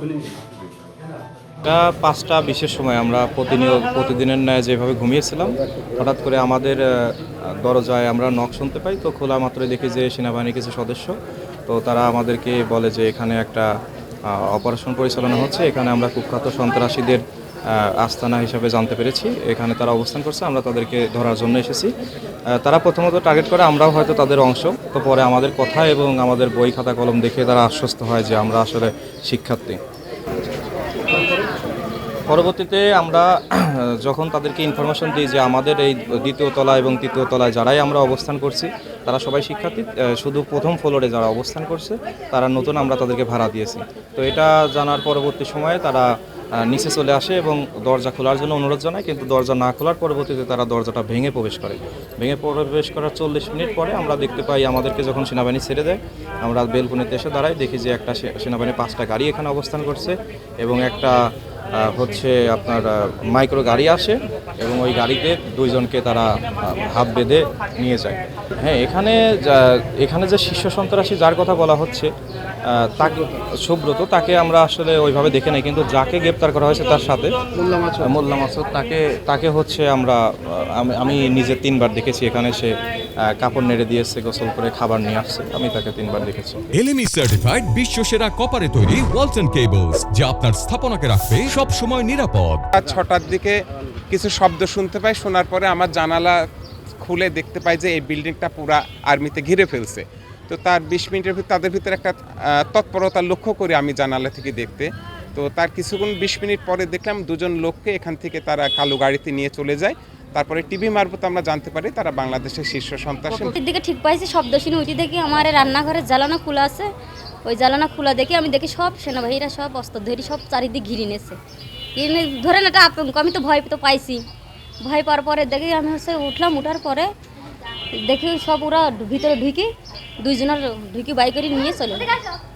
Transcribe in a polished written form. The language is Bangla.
এটা 5টা 20-এর সময় আমরা প্রতিদিনের ন্যায় যেভাবে ঘুমিয়েছিলাম, হঠাৎ করে আমাদের দরজায় আমরা নক শুনতে পাই। তো খোলা মাত্রই দেখি যে সেনাবাহিনীর কিছু সদস্য, তো তারা আমাদেরকে বলে যে এখানে একটা অপারেশন পরিচালনা হচ্ছে। এখানে আমরা কুখ্যাত সন্ত্রাসীদের আস্তানা হিসাবে জানতে পেরেছি। এখানে তারা অবস্থান করছে, আমরা তাদেরকে ধরার জন্য এসেছি। তারা প্রথমত টার্গেট করে, আমরাও হয়তো তাদের অংশ। তো পরে আমাদের কথা এবং আমাদের বই খাতা কলম দেখে তারা আশ্বস্ত হয় যে আমরা আসলে শিক্ষার্থী। পরবর্তীতে আমরা যখন তাদেরকে ইনফরমেশন দিই যে আমাদের এই দ্বিতীয় তলা এবং তৃতীয় তলায় যারাই আমরা অবস্থান করছি তারা সবাই শিক্ষার্থী, শুধু প্রথম ফ্লোরে যারা অবস্থান করছে তারা নতুন, আমরা তাদেরকে ভাড়া দিয়েছি। তো এটা জানার পরবর্তী সময়ে তারা নিচে চলে আসে এবং দরজা খোলার জন্য অনুরোধ জানায়, কিন্তু দরজা না খোলার পরবর্তীতে তারা দরজাটা ভেঙে প্রবেশ করে। ভেঙে প্রবেশ করার 40 মিনিট পরে আমরা দেখতে পাই আমাদেরকে যখন সেনাবাহিনী ছেড়ে দেয়, আমরা বেলকনিতে এসে দাঁড়াই, দেখি যে একটা সেনাবাহিনীর 5টা গাড়ি এখানে অবস্থান করছে এবং একটা হচ্ছে আপনার মাইক্রো গাড়ি আসে এবং ওই গাড়িতে 2জনকে তারা হাত বেঁধে নিয়ে যায়। হ্যাঁ, এখানে যে শীর্ষ সন্ত্রাসী যার কথা বলা হচ্ছে তাকে সুব্রত, তাকে আমরা আসলে ওইভাবে দেখে নাই, কিন্তু যাকে গ্রেপ্তার করা হয়েছে তার সাথে মোল্লা মাসুদ, তাকে হচ্ছে আমি নিজে 3বার দেখেছি। এখানে সে কাপড় নেড়ে দিয়েছে, গোসল করে খাবার নিয়ে আসছে, আমি তাকে 3বার দেখেছি। এলএমই সার্টিফাইড বিশ্ব সেরা কপারে তৈরি ওয়ালটন কেবলস, যা আপনার স্থাপনাকে রাখবে সব সময় নিরাপদ। 6টার দিকে কিছু শব্দ শুনতে পাই, শোনার পরে আমার জানালা খুলে দেখতে পাই যে এই বিল্ডিংটা পুরা আর্মিতে ঘিরে ফেলছে। তো তার 20 মিনিটের ভিতরে তাদের ভিতরে একটা তৎপরতা লক্ষ্য করি আমি জানালা থেকে দেখতে। তো তার কিছুক্ষণ 20 মিনিট পরে দেখলাম 2জন লোককে এখান থেকে তারা কালো গাড়িতে নিয়ে চলে যায়। তারপরে টিভি মারফত আমরা জানতে পারি তারা বাংলাদেশের শীর্ষ সন্ত্রাসী। দিকে ঠিক পাইছি, শব্দ শুনে উঠি দেখি আমার রান্নাঘরের জ্বালানা খোলা আছে। ওই জ্বালানা খোলা দেখি আমি দেখি সব সেনাবাহিনীরা সব অস্ত্র ধরি সব চারিদিক ঘিরে নিয়েছে। ধরেন একটা আতঙ্ক, আমি তো ভয় তো পাইছি। ভয় পাওয়ার পরে দেখি আমি উঠলাম, উঠার পরে দেখি সব ওরা ভিতরে ঢুকি 2জনের ঢুকি বাই করে নিয়ে চলে।